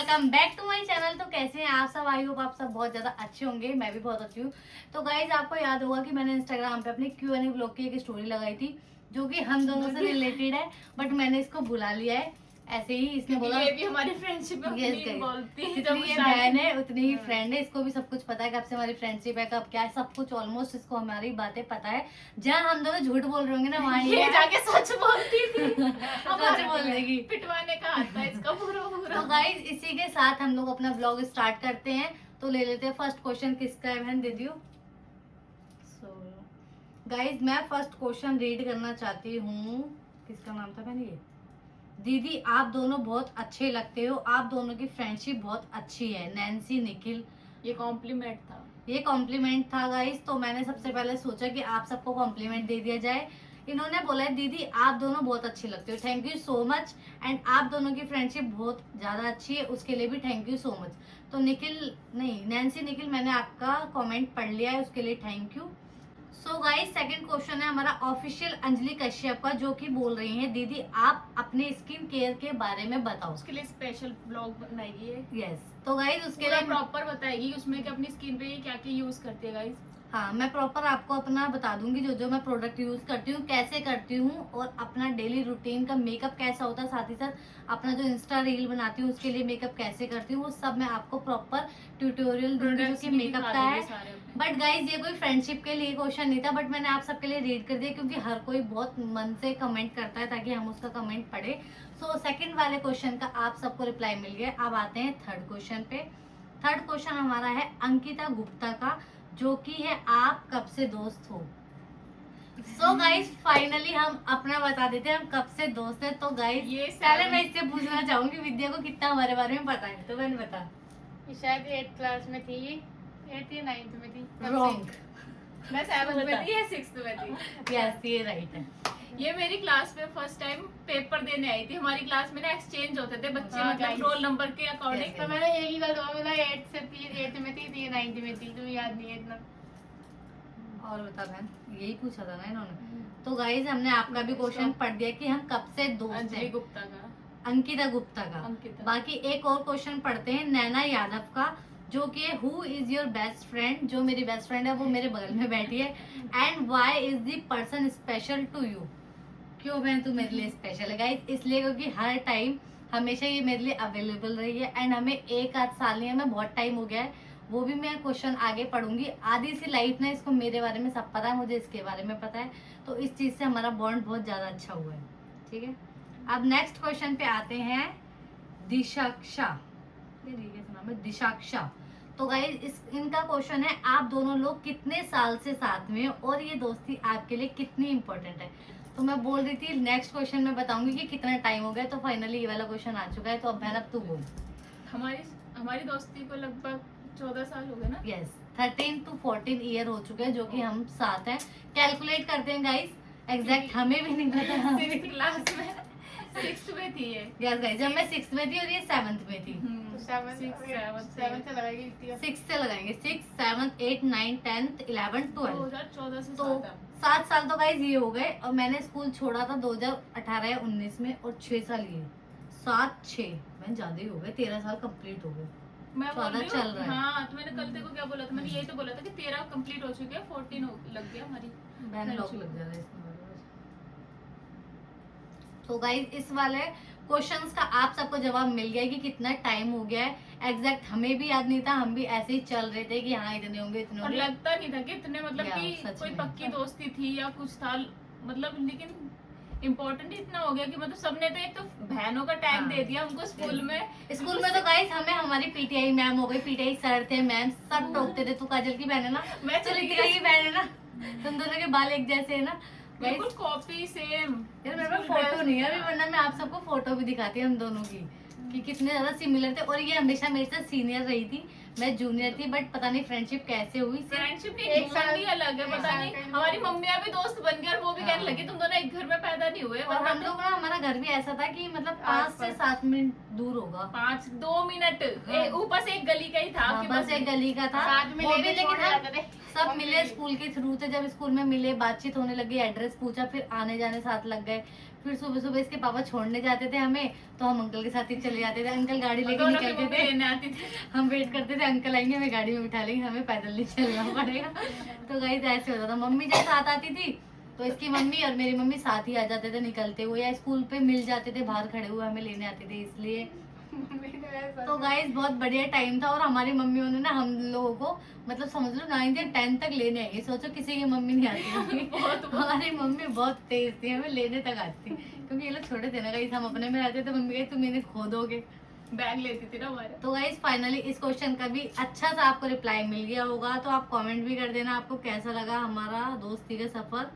Welcome back to my channel. तो कैसे हैं आप सब? आई होप आप सब बहुत ज्यादा अच्छे होंगे। मैं भी बहुत अच्छी हूँ। तो गाइज आपको याद होगा कि मैंने इंस्टाग्राम पे अपने Q&A ब्लॉग की एक स्टोरी लगाई थी जो कि हम दोनों से रिलेटेड है, बट मैंने इसको बुला लिया है ऐसे ही। इसने बोला ये भी हमारी फ्रेंडशिप में उतनी बोलती है, जितनी ये बहन है उतनी ही फ्रेंड है। इसको भी सब कुछ पता है कब से हमारी फ्रेंडशिप है, कब क्या है, सब कुछ ऑलमोस्ट इसको हमारी बातें पता है। जहाँ हम दोनों झूठ बोल रहे होंगे ना वहाँ ये जाके सच बोलती थी। सच बोल देगी, पिटवाने का आता है इसका पूरा पूरा। तो गाइज इसी के साथ हम लोग अपना ब्लॉग स्टार्ट करते हैं। तो ले लेते हैं फर्स्ट क्वेश्चन। किसका है बहन? दे दियो। गाइज मैं फर्स्ट क्वेश्चन रीड करना चाहती हूँ। किसका नाम था बहन? ये दीदी आप दोनों बहुत अच्छे लगते हो, आप दोनों की फ्रेंडशिप बहुत अच्छी है। नैन्सी निखिल। ये कॉम्प्लीमेंट था, ये कॉम्प्लीमेंट था गाइस। तो मैंने सबसे पहले सोचा कि आप सबको कॉम्प्लीमेंट दे दिया जाए। इन्होंने बोला है दीदी आप दोनों बहुत अच्छे लगते हो, thank you so much. And आप दोनों की फ्रेंडशिप बहुत ज्यादा अच्छी है, उसके लिए भी थैंक यू सो मच। तो निखिल नहीं, नैन्सी निखिल, मैंने आपका कमेंट पढ़ लिया है, उसके लिए thank you. So guys second question है हमारा ऑफिशियल अंजलि कश्यप का, जो कि बोल रही हैं दीदी आप अपने स्किन केयर के बारे में बताओ। उसके लिए स्पेशल ब्लॉग बनाएगी ये। यस, तो गाइस उसके पूरा लिए प्रॉपर बताएगी उसमें कि अपनी स्किन पे ये क्या क्या यूज करती है गाइस। हाँ, मैं प्रॉपर आपको अपना बता दूंगी जो जो मैं प्रोडक्ट यूज करती हूँ, कैसे करती हूँ, और अपना डेली रूटीन का मेकअप कैसा होता है, साथ ही साथ अपना जो इंस्टा रील बनाती हूँ उसके लिए मेकअप कैसे करती हूँ, वो सब मैं आपको प्रॉपर ट्यूटोरियल दूंगी जो कि मेकअप का है। बट गाइज ये कोई फ्रेंडशिप के लिए क्वेश्चन नहीं था, बट मैंने आप सबके लिए रीड कर दिया क्योंकि हर कोई बहुत मन से कमेंट करता है ताकि हम उसका कमेंट पढ़े। सो सेकंड वाले क्वेश्चन का आप सबको रिप्लाई मिल गया। अब आते हैं थर्ड क्वेश्चन पे। थर्ड क्वेश्चन हमारा है अंकिता गुप्ता का, जो कि है आप कब से दोस्त हो। सो गाइज फाइनली हम अपना बता देते हैं हम कब से दोस्त हैं। तो गाइज ये पहले मैं इससे पूछना चाहूंगी विद्या को कितना हमारे बारे में पता है, तो मैंने बता। शायद 8th क्लास में थी, 8th या 9th में थी। रॉन्ग। मैं 7th में थी या 6th में थी। यस ये राइट है। ये मेरी क्लास में फर्स्ट टाइम पेपर देने आई थी। हमारी क्लास में ना एक्सचेंज होते थे बच्चे, हाँ, मतलब guys। रोल नंबर के अकॉर्डिंग। तो मैंने एक ही गलत हुआ, मतलब 8th से थी, 8th में थी, 9th में थी, तुम्हें याद नहीं है इतना। और बता बहन, यही पूछा था ना इन्होंने। तो गाइज हमने आपका भी क्वेश्चन पढ़ दिया कि हम कब से दोस्त अंजलि हैं, गुप्ता का। अंकिता गुप्ता का। अंकिता। बाकी एक और क्वेश्चन पढ़ते हैं नैना यादव का, जो कि who is your best friend. जो मेरी बेस्ट फ्रेंड है वो मेरे बगल में बैठी है। And why is the person special to you. क्यों बहन तू मेरे लिए स्पेशल है? गाइस इसलिए क्योंकि हर टाइम हमेशा ये मेरे लिए अवेलेबल रही है। एंड हमें एक आध साल नहीं, हमें बहुत टाइम हो गया है। वो भी मैं क्वेश्चन आगे पढ़ूंगी। आधी सी लाइफ ना इसको मेरे बारे में सब पता है, मुझे इसके बारे में पता है। तो इस चीज से हमारा बॉन्ड बहुत ज्यादा अच्छा हुआ है। ठीक है, अब नेक्स्ट क्वेश्चन पे आते हैं। दिशाक्षा, कैसा नाम है? दिशाक्षा। तो गाइस इनका क्वेश्चन है आप दोनों लोग कितने साल से साथ में हो और ये दोस्ती आपके लिए कितनी इंपॉर्टेंट है। तो मैं बोल रही थी नेक्स्ट क्वेश्चन में बताऊंगी कि कितना टाइम हो गया। तो फाइनली ये वाला क्वेश्चन आ चुका है। तो अब बहन अब तू बोल। हमारी हमारी दोस्ती को लगभग 14 साल हो गए ना। यस 13 to 14 ईयर हो चुके हैं जो कि हम साथ हैं। कैलकुलेट करते हैं गाइस, एग्जैक्ट हमें भी नहीं पता। 6th क्लास में 6th में थी ये। यस गाइस, जब मैं 6th में थी और ये 7th में थी। तो 7 से लगाएगी इतनी। 6 से लगाएंगे, 6, 7, 8, 9, 10, 11, 12। 2014 से तो साथ है। 7 साल तो गाइस ये हो गए। और मैंने स्कूल छोड़ा था 2018 या 19 में, और 6 साल ये 7, 6 मैंने ज्यादा ही हो गए। 13 साल कंप्लीट हो गए। मैं बोल रही 14 चल रहा है। हाँ, तो मैंने कल तेरे को क्या बोला था? मैंने यही तो बोला था कि 13 कंप्लीट हो चुके हैं, 14 लग गया हमारी। बहन लॉक लग जा रहा है इसमें। तो गाइस इस वाले क्वेश्चंस का आप सबको जवाब मिल गया कि कितना टाइम हो गया है। एग्जैक्ट हमें भी याद नहीं था, हम भी ऐसे ही चल रहे थे कि हाँ इतने होंगे इतने और होंगे। लगता नहीं था कि इतने, मतलब यार, कि सच कोई में। पक्की दोस्ती थी या कुछ था, मतलब। लेकिन इम्पोर्टेंट इतना हो गया कि मतलब सबने तो एक तो बहनों का टैग हाँ। दे दिया हमको स्कूल में। स्कूल में तो गाइस हमें हमारी पीटीआई मैम हो गई, पीटीआई सर थे, मैम सब टोकते थे। तू काजल की बहन है ना, मैं तू रितिका की बहन है ना, तुम दोनों के बाल एक जैसे है ना। बिल्कुल कॉपी सेम। यार मेरे पास फोटो नहीं है अभी, वरना मैं आप सबको फोटो भी दिखाती हम दोनों की कि कितने ज्यादा सिमिलर थे। और ये हमेशा मेरे से सीनियर रही थी, मैं जूनियर थी। बट पता नहीं फ्रेंडशिप कैसे हुई। फ्रेंडशिप एक एक साल ही अलग है, एक पता साल नहीं। का ही हमारी हुआ। मम्मियाँ भी दोस्त बन गई और वो भी कहने लगी तुम दोनों एक घर में पैदा नहीं हुए। और हम लोग ना, हमारा घर भी ऐसा था कि मतलब 5 से 7 मिनट दूर होगा। 2 मिनट ऊपर से एक गली का ही था। हाँ, आपके बस पास एक गली का था। साथ में वो भी लेके लेकिन छोड़ने हम जाते थे। सब मिले स्कूल के थ्रू थे। जब स्कूल में मिले, बातचीत होने लगी, एड्रेस पूछा, फिर आने जाने साथ लग गए। फिर सुबह सुबह इसके पापा छोड़ने जाते थे हमें, तो हम अंकल के साथ ही चले जाते थे। अंकल गाड़ी लेके दोनों की निकलते मम्मी थे, लेने आती थी। हम वेट करते थे अंकल आएंगे हमें गाड़ी में बिठा लेंगे, हमें पैदल नहीं चलना पड़ेगा। तो गाइस ऐसे होता था। मम्मी जब साथ आती थी तो इसकी मम्मी और मेरी मम्मी साथ ही आ जाते थे निकलते हुए, या स्कूल पे मिल जाते थे बाहर खड़े हुए, हमें लेने आते थे इसलिए। तो गाइस बहुत बढ़िया टाइम था। और हमारी मम्मियों ने ना हम लोगों को मतलब समझ लो 9th या 10th तक लेने आई। सोचो किसी की मम्मी नहीं आती होगी। हमारी मम्मी बहुत तेज थी, हमें लेने तक आती थी, क्योंकि ये लोग छोटे थे ना गाइस, हम अपने में रहते थे। मम्मी कही तुम इन्हें खो दोगे। बैग लेती थी ना हमारे। तो गाइस फाइनली इस क्वेश्चन का भी अच्छा सा आपको रिप्लाई मिल गया होगा, तो आप कमेंट भी कर देना आपको कैसा लगा हमारा दोस्ती का सफर।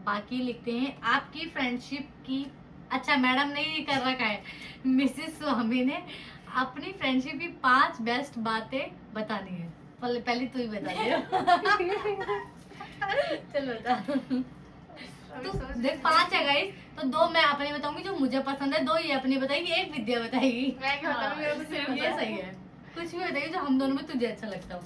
बाकी लिखते हैं आपकी फ्रेंडशिप की, अच्छा मैडम ने ये कर रखा है, मिसेस स्वामी ने अपनी फ्रेंडशिप की 5 बेस्ट बातें बतानी है। पहले तू ही बता दे। चल बता। तो देख 5 है गाइस, तो 2 मैं अपनी बताऊंगी जो मुझे पसंद है, 2 ये अपनी बताएगी, 1 विद्या बताएगी। मैं क्या बताऊं, मेरा तो सिर्फ ये सही है। कुछ भी बताइए जो हम दोनों में तुझे अच्छा लगता हो।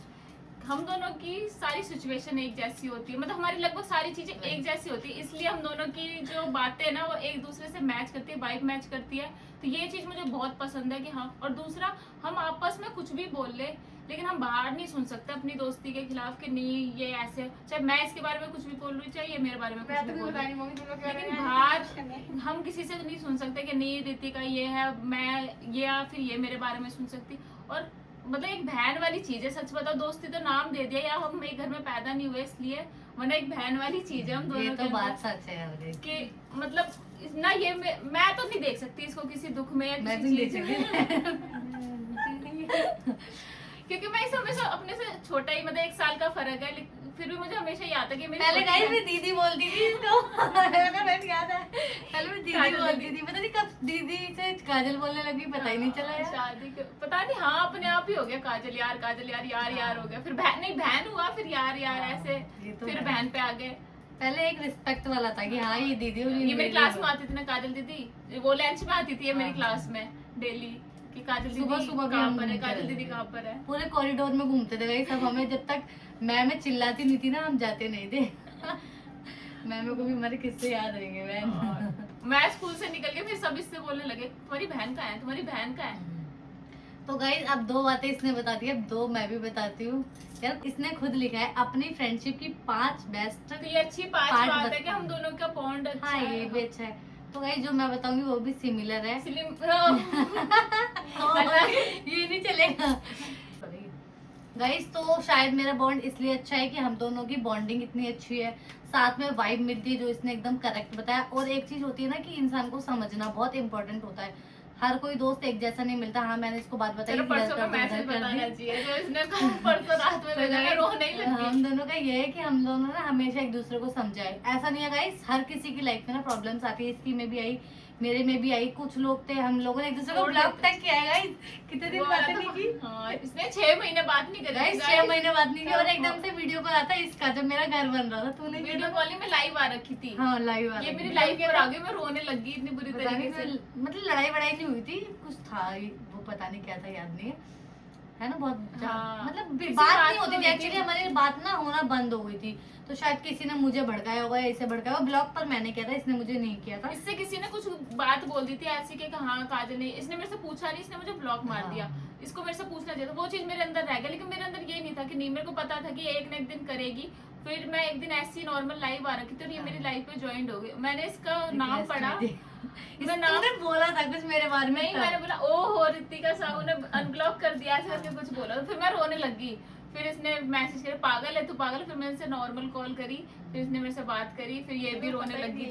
हम दोनों की सारी सिचुएशन एक जैसी होती है, मतलब हमारी लगभग सारी चीजें एक जैसी होती है, इसलिए हम दोनों की जो बातें है ना वो एक दूसरे से मैच करती है, वाइब मैच करती है। तो ये चीज मुझे बहुत पसंद है कि हाँ। और दूसरा, हम आपस में कुछ भी बोल ले लेकिन हम बाहर नहीं सुन सकते अपनी दोस्ती के खिलाफ कि नहीं ये ऐसे है। चाहे मैं इसके बारे में कुछ भी बोल रही, चाहे ये मेरे बारे में कुछ भी बोल रही, लेकिन बाहर हम किसी से नहीं सुन सकते कि नहीं रितिका ये है, मैं ये, या फिर ये मेरे बारे में सुन सकती। और मतलब एक बहन वाली चीज है, सच बताओ दोस्ती तो नाम दे दिया, या हम एक घर में पैदा नहीं हुए इसलिए, वरना एक बहन वाली चीज है हम दोनों ये के तो अंदर। बात सच है अरे। कि मतलब ना ये मैं तो नहीं देख सकती इसको किसी दुख में या मैं किसी भी चीज देख में। क्योंकि मैं इसे हमेशा अपने से छोटा ही, मतलब 1 साल का फर्क है, लेकिन फिर भी मुझे हमेशा याद है कि मेरी पहले छोटी गाइस बहन- मैं दीदी बोलती थी इसको। मैंने याद है पहले मैं दीदी काजल बोलती दीदी। थी, पता नहीं कब दीदी से काजल बोलने लगी, पता ही नहीं चला यार। शादी के पता नहीं, हाँ अपने आप ही हो गया काजल यार, काजल यार, यार यार हो गया, फिर बहन नहीं बहन हुआ, फिर यार यार हाँ, ऐसे, ये तो फिर है। बहन पे आ गए। पहले एक रिस्पेक्ट वाला था कि हाँ ये दीदी और ये मेरी क्लास में आती थी ना काजल दीदी, वो लंच में आती थी ये मेरी हाँ। क्लास में डेली, कि काजल सुबह दीदी सुबह भी कहाँ हम पर है, घूमते काजल रहते दीदी थे। कहाँ पर है। पूरे कॉरिडोर में घूमते थे गाइस सब, हमें जब तक मैम चिल्लाती नहीं थी ना हम जाते नहीं थे। मैम को भी हमारे किस्से याद रहेंगे मैम। मैं स्कूल से निकल के फिर सब इससे बोलने लगे तुम्हारी बहन का है, तुम्हारी बहन का है। तो गाइस अब 2 बातें इसने बता दी, अब 2 मैं भी बताती हूँ। यार इसने खुद लिखा है अपनी फ्रेंडशिप की 5 बेस्ट। तो ये अच्छी बात बात है कि हम दोनों का बॉन्ड अच्छा हाँ है। ये भी अच्छा है। तो गाइस जो मैं बताऊंगी वो भी सिमिलर है। ये नहीं चलेगा गाइस। तो शायद मेरा बॉन्ड इसलिए अच्छा है कि हम दोनों की बॉन्डिंग इतनी अच्छी है, साथ में वाइब मिलती है, जो इसने एकदम करेक्ट बताया। और एक चीज होती है ना कि इंसान को समझना बहुत इंपॉर्टेंट होता है, हर कोई दोस्त एक जैसा नहीं मिलता। हाँ मैंने इसको बात बताई, चलो इधर परसों कर का दो, मैसेज उधर कर बताना दी। चाहिए जो इसने परसों रात में भेजा है, रोने ही लगी। हम दोनों का ये है कि हम दोनों ना हमेशा एक दूसरे को समझाए। ऐसा नहीं है गाइस, हर किसी की लाइफ में ना प्रॉब्लम्स आती है, इसकी में भी आई, मेरे में भी आई। कुछ लोग थे, हम लोगों ने एक दूसरे को छोड़ ब्लॉक देते। तक किया है गाइस, कितने दिन वो वाला बातें तो- नहीं की हाँ, इसने 6 महीने बात नहीं करी गाइस, guys। 6 महीने बाद नहीं की। और एकदम से वीडियो कॉल आता है इसका, जब मेरा घर बन रहा था तूने वीडियो कॉलिंग में लाइव आ रखी थी। हाँ लाइव आ ये रहा मेरी था। लाइफ पर आ गई, मैं रोने लगी इतनी बुरी पता नहीं तरीके से। मतलब लड़ाई वड़ाई नहीं हुई थी, कुछ था वो पता नहीं क्या था, याद नहीं है ना। बहुत हाँ, मतलब किसी बात बात नहीं होती को थी हुई एक्चुअली, थी। हमारी बात ना होना बंद हो गई थी। तो शायद किसी ने मुझे भड़काया होगा, ऐसे भड़काया होगा। ब्लॉक पर मैंने किया था, इसने मुझे नहीं किया था। इससे किसी ने कुछ बात बोल दी थी ऐसी कि हाँ काजल ने, इसने मेरे से पूछा नहीं, इसने मुझे ब्लॉक मार हाँ। दिया। इसको मेरे से पूछना चाहिए था, वो चीज मेरे अंदर रह गया। लेकिन मेरे अंदर ये नहीं था कि नहीं, मेरे को पता था कि एक न एक दिन करेगी। फिर मैं एक दिन ऐसी नॉर्मल लाइव आ रखी थी और ये मेरी लाइफ में ज्वाइन हो गई। मैंने इसका नाम पढ़ा, मैं नाम तूने बोला था कुछ मेरे बारे में नहीं, तब। मैंने बोला ओ हो रितिका साहू ने अनब्लॉक कर दिया ऐसे करके कुछ बोला। तो फिर मैं रोने लगी। फिर इसने मैसेज किया पागल है तू, पागल है। फिर मैंने इसे नॉर्मल कॉल करी, फिर इसने मेरे से बात करी, फिर ये भी रोने लगी।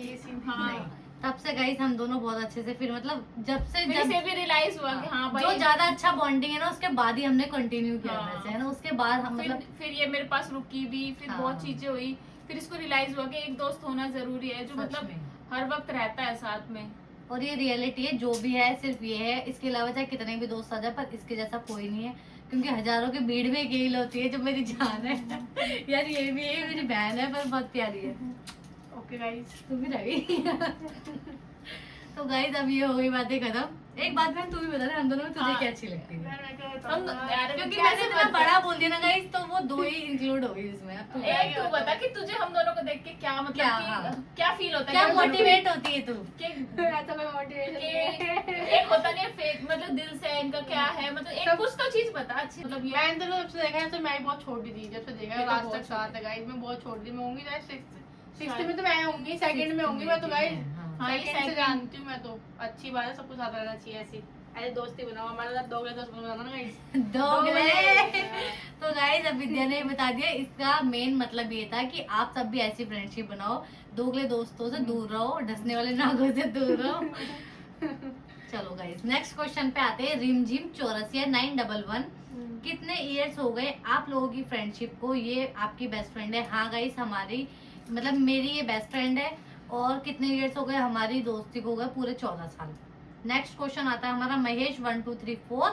हाँ, नहीं, तब से गाइस हम दोनों बहुत अच्छे से, फिर मतलब जब से फिर इसे भी रियलाइज हुआ कि हाँ भाई जो ज्यादा अच्छा बॉन्डिंग है ना, उसके बाद ही हमने कंटिन्यू किया हाँ। वैसे है ना। उसके बाद हम फिर मतलब फिर ये मेरे पास रुकी भी, फिर हाँ। बहुत चीजें हुई। फिर इसको रियलाइज हुआ कि एक दोस्त होना जरूरी है जो सच मतलब में। हर वक्त रहता है साथ में। और ये रियलिटी है, जो भी है सिर्फ ये है। इसके अलावा चाहे कितने भी दोस्त आ जाए, पर इसके जैसा कोई नहीं है, क्योंकि हजारों की भीड़ में एक यही होती है जो मेरी जान है। यार ये भी है, मेरी बहन है, पर बहुत प्यारी है। ओके गाइस, तू भी रही। तो गाइस अब ये हो गई बातें खत्म। एक बात मैं तू भी बता रहा हम दोनों में तुझे हाँ। क्या अच्छी लगती है? यार मैं क्या हम बताऊँ यार क्योंकि कैसे मैंने इतना बता- बड़ा बोल दिया ना गाइस, तो वो 2 ही इंक्लूड हो गई इसमें। अब तू एक तू बता कि तुझे हम दोनों को देख के क्या मतलब क्या, कि हाँ। क्या फील होता है क्या कि हम दोनों- मोटिवेट होती है तू? कि ऐसा कोई मोटिवेशन कि एक होता नहीं फेक मतलब दिल से इनका क्या है मतलब एक सब- कुछ तो चीज बता अच्छी मतलब ये मैंने तो जब से देखा है तो मैं बहुत छोटी थी, जब से देखा ये है तो आज बहुत तक साथ है गाइस, मैं बहुत छोटी थी, मैं होंगी शायद सिक्स शायद। में तो मैं होंगी, सेकंड में होंगी मैं तो गाइस, हाँ। हाँ, ये सेकंड से second- जानती हूँ मैं तो। अच्छी बात है, सबको साथ रहना चाहिए, ऐसी ऐसे दोस्ती बनाओ, हमारे साथ दोगले दोस्त बनाना ना गाइस। दोगले। तो गाइस अब विद्या ने बता दिया, इसका मेन मतलब ये था कि आप सब भी ऐसी फ्रेंडशिप बनाओ, दोगले दोस्तों से दूर रहो, डसने वाले नागों से दूर रहो। चलो गाइस नेक्स्ट क्वेश्चन पे आते हैं। रिमझिम चौरसिया 911 कितने इयर्स हो गए आप लोगों की फ्रेंडशिप को? ये आपकी बेस्ट फ्रेंड है? हाँ गाइस हमारी मतलब मेरी ये बेस्ट फ्रेंड है। और कितने इयर्स हो गए? हमारी दोस्ती को हो गए पूरे 14 साल। नेक्स्ट क्वेश्चन आता है हमारा महेश 1 2 3 4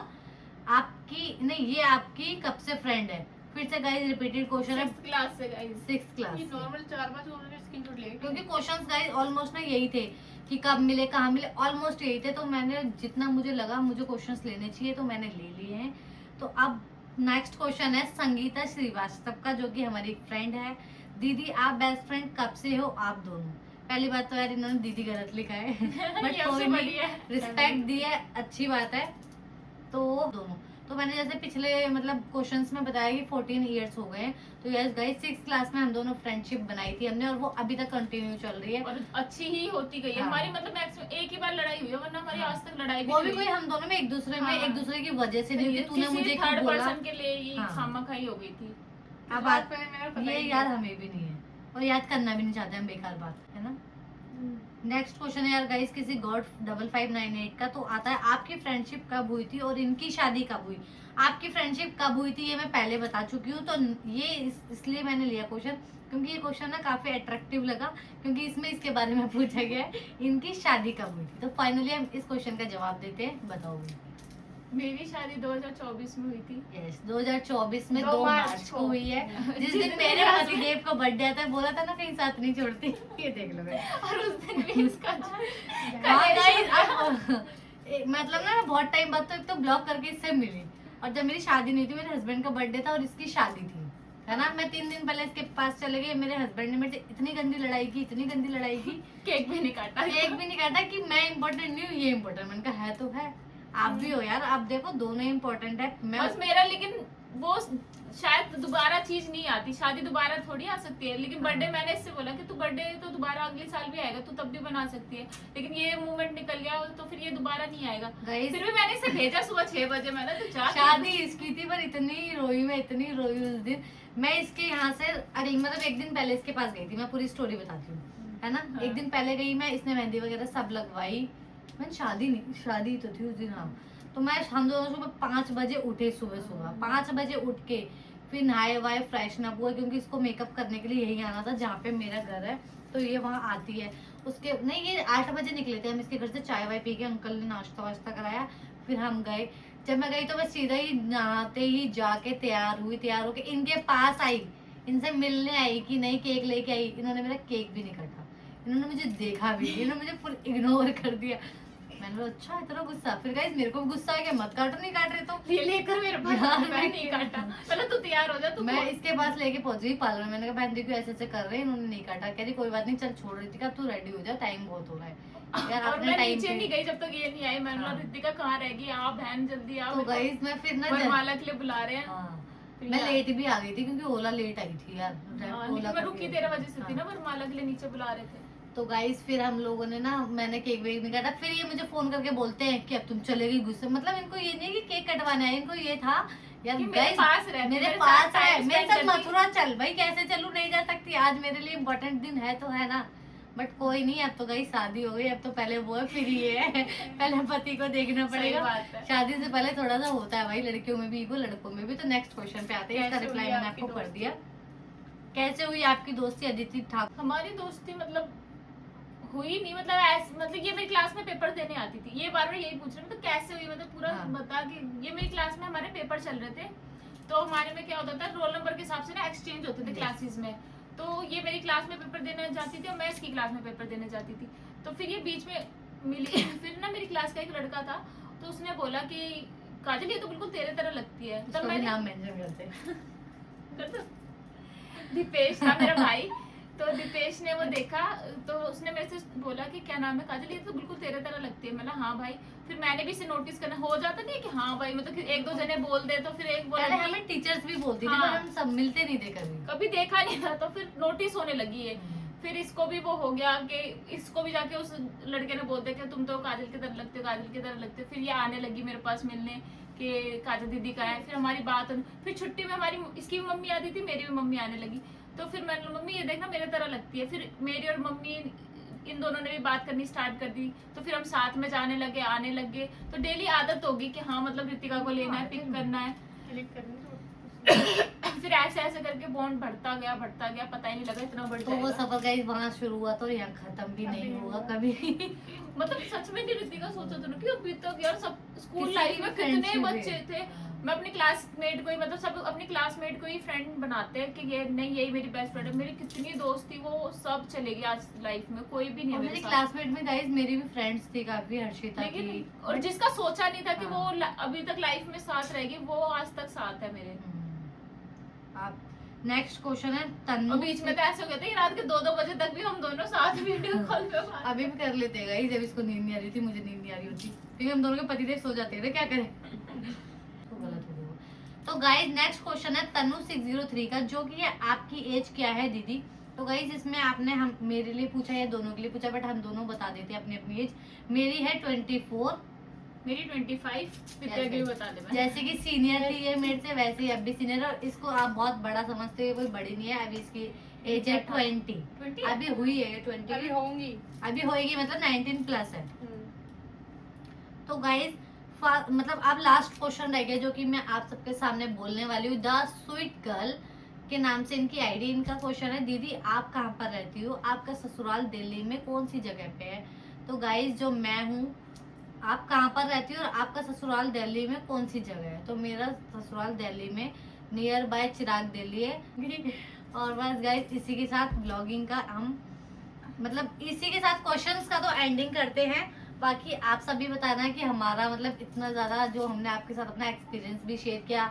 आपकी नहीं, ये आपकी कब से फ्रेंड है? फिर से गाइस रिपीटेड क्वेश्चन है, 6th क्लास से गाइस 6th क्लास ये से। नॉर्मल 4-5 उन्होंने स्क्रीनशॉट लिए क्योंकि क्वेश्चंस गाइस ऑलमोस्ट ना यही थे कि कब मिले कहाँ मिले, ऑलमोस्ट यही थे। तो मैंने जितना मुझे लगा मुझे क्वेश्चंस लेने चाहिए तो मैंने ले लिए हैं। तो अब नेक्स्ट क्वेश्चन है संगीता श्रीवास्तव का, जो कि हमारी फ्रेंड है। दीदी आप बेस्ट फ्रेंड कब से हो आप दोनों? पहली बात तो यार इन्होंने दीदी गलत लिखा है बट ये कोई सबसे नहीं, बढ़िया है। रिस्पेक्ट दी है, अच्छी बात है। तो दोनों तो मैंने जैसे पिछले मतलब क्वेश्चंस में बताया कि 14 इयर्स हो गए हैं। तो यस गाइस 6th क्लास में हम दोनों फ्रेंडशिप बनाई थी हमने, और वो अभी तक कंटिन्यू चल रही है। और अच्छी ही होती गई है हाँ। हमारी मतलब मैक्सिमम एक ही बार लड़ाई हुई है वरना हमारी हाँ। आज तक लड़ाई वो भी नहीं कोई हुई। हम दोनों में एक दूसरे में हाँ। एक दूसरे की वजह से नहीं हुई, तूने किसी मुझे थर्ड क्यों बोला। पर्सन के लिए ही हाँ। खामखाई हो गई थी। अब बात पे मेरा पता ये ही यार नहीं। हमें भी नहीं है और याद करना भी नहीं चाहते हम, बेकार बात है ना। नेक्स्ट क्वेश्चन है यार गाइस किसी गॉड 5598 का। तो आता है आपकी फ्रेंडशिप कब हुई थी और इनकी शादी कब हुई? आपकी फ्रेंडशिप कब हुई थी ये मैं पहले बता चुकी हूँ। तो ये इसलिए मैंने लिया क्वेश्चन क्योंकि ये क्वेश्चन ना काफी अट्रैक्टिव लगा, क्योंकि इसमें इसके बारे में पूछा गया है इनकी शादी कब हुई थी। तो फाइनली हम इस क्वेश्चन का जवाब देते हैं, बताओ। मेरी शादी 2024 में हुई थी। यस 2024 में 2 2 मार्च मार्च को को हुई है, जिस दिन मेरे पतिदेव का बर्थडे आता है। बोला था ना कहीं साथ नहीं छोड़ती ये देख लो guys। और उस दिन भी इसका हाँ guys, मतलब ना बहुत टाइम बाद तो एक तो ब्लॉक करके इससे मिली, और जब मेरी शादी नहीं थी मेरे हस्बैंड का बर्थडे था और इसकी शादी थी, है ना। मैं 3 दिन पहले इसके पास चले गई, मेरे हस्बैंड ने मेरे से इतनी गंदी लड़ाई की, इतनी गंदी लड़ाई की, केक भी नहीं काटा। एक भी नहीं कहता कि मैं इम्पोर्टेंट नहीं हूँ ये इम्पोर्टेंट। मैंने कहा है तो है, आप भी हो यार, आप देखो दोनों इम्पोर्टेंट है। मैं बस मेरा लेकिन वो शायद दोबारा चीज नहीं आती, शादी दोबारा थोड़ी आ सकती है। लेकिन बर्थडे मैंने इससे बोला कि तू बर्थडे तो दोबारा अगले साल भी आएगा, तू तब भी बना सकती है। लेकिन ये मूवमेंट निकल गया तो फिर ये दोबारा नहीं आएगा। Guys, फिर भी मैंने इसे भेजा सुबह 6 बजे, मैंने तो जा शादी इसकी थी पर इतनी रोई मैं, इतनी रोई उस दिन। मैं इसके यहाँ से अरे मतलब एक दिन पहले इसके पास गई थी, मैं पूरी स्टोरी बताती हूँ, है ना। हाँ। एक दिन पहले गई मैं, इसने मेहंदी वगैरह सब लगवाई। मैंने शादी तो थी उस दिन, हाँ। तो मैं हम दोनों सुबह 5 बजे उठे, सुबह 5 बजे उठ के फिर नहाए वाए फ्रेशन अप हुए, क्योंकि इसको मेकअप करने के लिए यही आना था जहाँ पे मेरा घर है। तो ये वहाँ आती है, उसके नहीं ये 8 बजे निकले थे हम इसके घर से, चाय वाय पी के अंकल ने नाश्ता वाश्ता कराया, फिर हम गए। जब मैं गई तो मैं सीधा ही नहाते ही जाके तैयार हुई, तैयार होके इनके पास आई, इनसे मिलने आई कि नहीं केक लेके आई। इन्होंने मेरा केक भी नहीं काटा, इन्होंने मुझे देखा भी नहीं, इन्होंने मुझे पूरा इग्नोर कर दिया। मैंने बोला अच्छा इतना गुस्सा। फिर गाइस मेरे को भी गुस्सा आ गया, मत काटो, नहीं काट रहे तो ये लेकर मेरे पास यार, मैं मैं नहीं काटा। पहले तू तैयार हो जा, तू मैं इसके पास लेके पहुंच गई पार्लर। मैंने कहा बहन देखो ऐसे ऐसे कर रहे हैं, इन्होंने नहीं काटा। कह रही कोई बात नहीं चल छोड़, रितिका तू रेडी हो जा, टाइम बहुत हो रहा है यार। और अपने मैं टाइम नीचे नहीं पे गई जब तक ये नहीं आई। मैंने बोला हाँ। रितिका कहाँ रहेगी, आप बहन जल्दी आओ। तो गाइस मैं फिर ना वरमाला के लिए बुला रहे हैं। हाँ फिर मैं यार- लेट भी आ गई थी क्योंकि ओला लेट आई थी यार। हाँ, ओला लेकिन मैं का रुकी भी 13 आई बजे से थी हाँ। ना, वरमाला के लिए नीचे बुला रहे थे। तो गाइस फिर हम लोगों ने ना, मैंने केक वेक नहीं काटा। फिर ये मुझे फोन करके बोलते हैं कि अब तुम चलेगी गुस्से। मतलब इनको ये नहीं कि केक कटवाना है, इनको ये था यार कि मेरे गाइस पास रह, मेरे मेरे पास साथ है, time मेरे spend साथ करती। मथुरा चल भाई, कैसे चलूं, नहीं जा सकती, आज मेरे लिए इम्पोर्टेंट दिन है तो है ना। बट कोई नहीं, अब तो गई शादी हो गई, अब तो पहले वो है फिर ये है पहले पति को देखना सही पड़ेगा। बात है। शादी से पहले थोड़ा सा होता है भाई, लड़कियों में भी ईगो, लड़कों में भी। तो नेक्स्ट क्वेश्चन पे आते हैं, इसका कैसे रिप्लाई हुई मैंने आपकी आपको कर दोस्ती? दिया। कैसे हुई आपकी दोस्ती अदिति ठाकुर? हमारी दोस्ती मतलब हुई नहीं, मतलब ऐसे मतलब ये मेरी क्लास में पेपर देने आती थी। ये बार बार यही पूछ रहे हैं, तो कैसे हुई मतलब पूरा हाँ। बता कि ये मेरी क्लास में हमारे पेपर चल रहे थे। तो हमारे में क्या होता था, रोल नंबर के हिसाब से ना एक्सचेंज होते थे Yes. क्लासेस में। तो ये मेरी क्लास में पेपर देने जाती थी और मैं इसकी क्लास में पेपर देने जाती थी। तो फिर ये बीच में मिली फिर ना मेरी क्लास का एक लड़का था, तो उसने बोला कि काजल ये तो बिल्कुल तेरे तरह लगती है। तब उसका भी मैंने नाम मेंशन करते हैं। दीपेश था मेरा भाई, तो दीपेश ने वो देखा तो उसने मेरे से बोला कि क्या नाम है काजल, ये तो बिल्कुल तेरे तरह लगती है। मैंने हाँ भाई। फिर मैंने भी इसे नोटिस करना हो जाता नहीं है कि हाँ भाई, मतलब कि एक दो जने बोल दे तो फिर एक बोला पहले कि हमें टीचर्स भी बोलती थी, हाँ। पर हम सब मिलते नहीं थे कभी। कभी देखा नहीं था, तो फिर नोटिस होने लगी है। फिर इसको भी वो हो गया कि इसको भी जाके उस लड़के ने बोल दिया कि तुम तो काजल की तरह लगते हो, काजल की तरह लगते हो। फिर ये आने लगी मेरे पास मिलने कि काजल दीदी का है। फिर हमारी बात फिर छुट्टी में हमारी इसकी भी मम्मी आती थी, मेरी भी मम्मी आने लगी। तो फिर मैंने बोला मम्मी ये देखना मेरे तरह लगती है। फिर मेरी और मम्मी इन दोनों ने भी बात करनी स्टार्ट कर दी, तो फिर हम साथ में जाने लगे, आने लगे। तो डेली आदत होगी कि हाँ मतलब रितिका को लेना है, पिक करना है। क्लिक करनी तो फिर ऐसे ऐसे करके बॉन्ड बढ़ता गया, पता ही नहीं लगा इतना बढ़ तो वो जाएगा। सफर गाइस वहाँ शुरू हुआ तो यहाँ खत्म भी नहीं होगा कभी। मतलब सच में नहीं रितिका सोचा तो कि अभी तक यार सब स्कूल किसी लाइफ की में भी कितने friendship बच्चे है। थे। मैं अपनी क्लासमेट को ही, मतलब सब अपनी क्लासमेट को ही फ्रेंड बनाते हैं कि ये नहीं यही मेरी बेस्ट फ्रेंड है। मेरी कितनी दोस्त थी वो सब चले गई आज लाइफ में, कोई भी नहीं है और मेरे मेरी साथ। क्लासमेट में गाइस मेरी भी फ्रेंड्स थी काफी, हर्षिता की। लेकिन और जिसका सोचा नहीं था कि हाँ। वो अभी तक लाइफ में साथ रहेगी, वो आज तक साथ है मेरे। आप नेक्स्ट क्वेश्चन है तन्नू। और बीच में तो ऐसे हो गया था कि रात के 2-2 बजे तक भी हम दोनों साथ वीडियो कॉल पे बात। अभी भी कर लेते हैं गाइस, जब इसको नींद नहीं आ रही थी मुझे नींद नहीं आ रही होती, क्योंकि हम दोनों के पतिदेव सो जाते थे, क्या करें। तो गलत हो गया। तो गाइस नेक्स्ट क्वेश्चन है तन्नू 603 का, जो कि है आपकी एज क्या है दीदी। तो गाइस इसमें आपने हम मेरे लिए पूछा या दोनों के लिए पूछा, बट हम दोनों बता देते हैं अपनी अपनी एज। मेरी है 24। मेरी 25, रितिका की भी बता दे मैं। जैसे कि सीनियर थी ये मेरे से, वैसे ही अब भी सीनियर, और इसको आप बहुत बड़ा समझते हो, कोई बड़ी नहीं है। अभी इसकी एज है 20। 20 अभी हुई है 20, अभी होंगी। अभी होएगी, मतलब 19 प्लस है। हम्म। तो गाइज मतलब अब लास्ट क्वेश्चन रह गया, जो कि मैं आप सबके सामने बोलने वाली हूँ। द स्वीट गर्ल के नाम से इनकी आईडी, इनका क्वेश्चन है दीदी आप कहाँ पर रहती हो, आपका ससुराल दिल्ली में कौन सी जगह पे है। तो गाइज जो मैं हूँ, आप कहाँ पर रहती हो और आपका ससुराल दिल्ली में कौन सी जगह है। तो मेरा ससुराल दिल्ली में नियर बाय चिराग दिल्ली है। और बस गाइज इसी के साथ ब्लॉगिंग का हम, मतलब इसी के साथ क्वेश्चंस का तो एंडिंग करते हैं। बाकी आप सभी बताना कि हमारा मतलब इतना ज्यादा जो हमने आपके साथ अपना एक्सपीरियंस भी शेयर किया,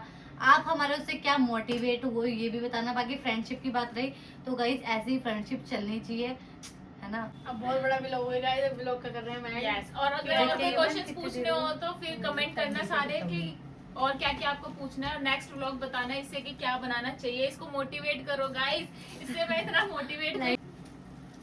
आप हमारे उससे क्या मोटिवेट हुए ये भी बताना। बाकी फ्रेंडशिप की बात रही तो गाइज ऐसी फ्रेंडशिप चलनी चाहिए, है ना। अब बहुत बड़ा व्लॉग होगा, गाइस व्लॉग का कर रहे हैं मैं। यस, और अगर और कोई क्वेश्चंस पूछने हो तो फिर कमेंट करना सारे कि और क्या क्या आपको पूछना है, और नेक्स्ट व्लॉग बताना इससे कि क्या बनाना चाहिए। इसको मोटिवेट करो गाइस, इससे मैं इतना मोटिवेट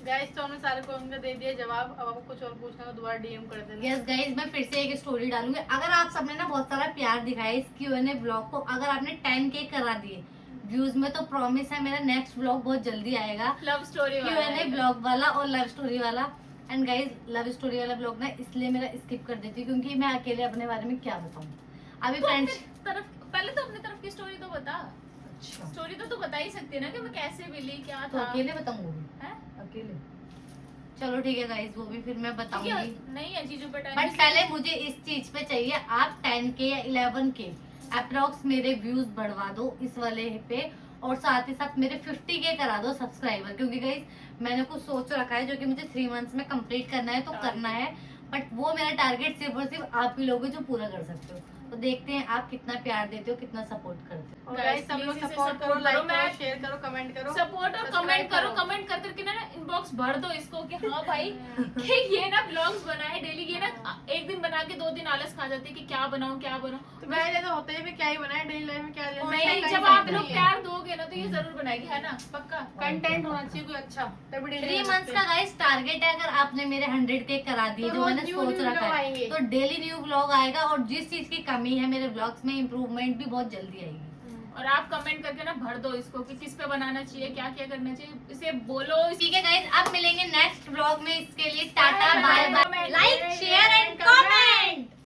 गाइस तो हमने सारे को उनका दे दिया जवाब। अब आपको कुछ और पूछना हो दोबारा डीएम कर देना। यस गाइज मैं फिर से एक स्टोरी डालूंगी। अगर आप सबने ना बहुत सारा प्यार दिखाया इस Q&A ब्लॉग को, अगर आपने 10K करा दिए व्यूज में, तो प्रॉमिस है मेरा नेक्स्ट ब्लॉग बहुत जल्दी आएगा, लव स्टोरी Q&A ब्लॉग वाला और लव स्टोरी वाला। एंड गाइज लव स्टोरी वाला ब्लॉग ना इसलिए मेरा स्किप कर देती हूँ क्योंकि मैं अकेले अपने बारे में क्या बताऊँ। अभी फ्रेंड्स पहले तो अपनी तरफ की स्टोरी तो बता। स्टोरी तो तू बता ही सकती है ना कि मैं कैसे मिली, क्या तो था। अकेले बताऊंगी, हैं? अकेले। चलो ठीक है गाइज, वो भी फिर मैं बताऊंगी। नहीं है जीजू बेटा। बट पहले मुझे इस चीज पे चाहिए आप 10K या 11K अप्रोक्स मेरे व्यूज बढ़वा दो इस वाले पे, और साथ ही साथ मेरे 50K करा दो सब्सक्राइबर, क्योंकि गाइज मैंने कुछ सोच रखा है जो कि मुझे 3 मंथ्स में कंप्लीट करना है, तो करना है। बट वो मेरा टारगेट सिर्फ और सिर्फ आप ही लोग हो जो पूरा कर सकते हो। तो देखते हैं आप कितना प्यार देते हो, कितना सपोर्ट करते हो। और गाइस सब लोग सपोर्ट करो, लाइक करो, शेयर करो, कमेंट करो, सपोर्ट और कमेंट करो। कमेंट कर करके ना इनबॉक्स भर दो इसको कि हाँ भाई कि ये ना ब्लॉग्स बनाए डेली। ये ना एक दिन बना के 2 दिन आलस खा जाते हैं कि क्या बनाऊं क्या बनाऊं। तो गाइस ऐसा होता है कि क्या ही बनाए डेली लाइफ में, क्या नहीं, जब आप लोग प्यार दोगे ना तो ये जरूर बनाएगी, है ना, पक्का। कंटेंट होना चाहिए कोई अच्छा, तभी डेली 3 मंथ्स का गाइस टारगेट है। अगर आपने मेरे 100K करा दिए तो जो रोज मैंने new सोच video रखा है, आएंगे। तो डेली न्यू ब्लॉग आएगा, और जिस चीज की कमी है मेरे ब्लॉग्स में इम्प्रूवमेंट भी बहुत जल्दी आएगी। और आप कमेंट करके ना भर दो इसको कि किस पे बनाना चाहिए, क्या क्या करना चाहिए, इसे बोलो। ठीक है गाइस, अब मिलेंगे नेक्स्ट ब्लॉग में। इसके लिए tata bye bye, Comment, like share and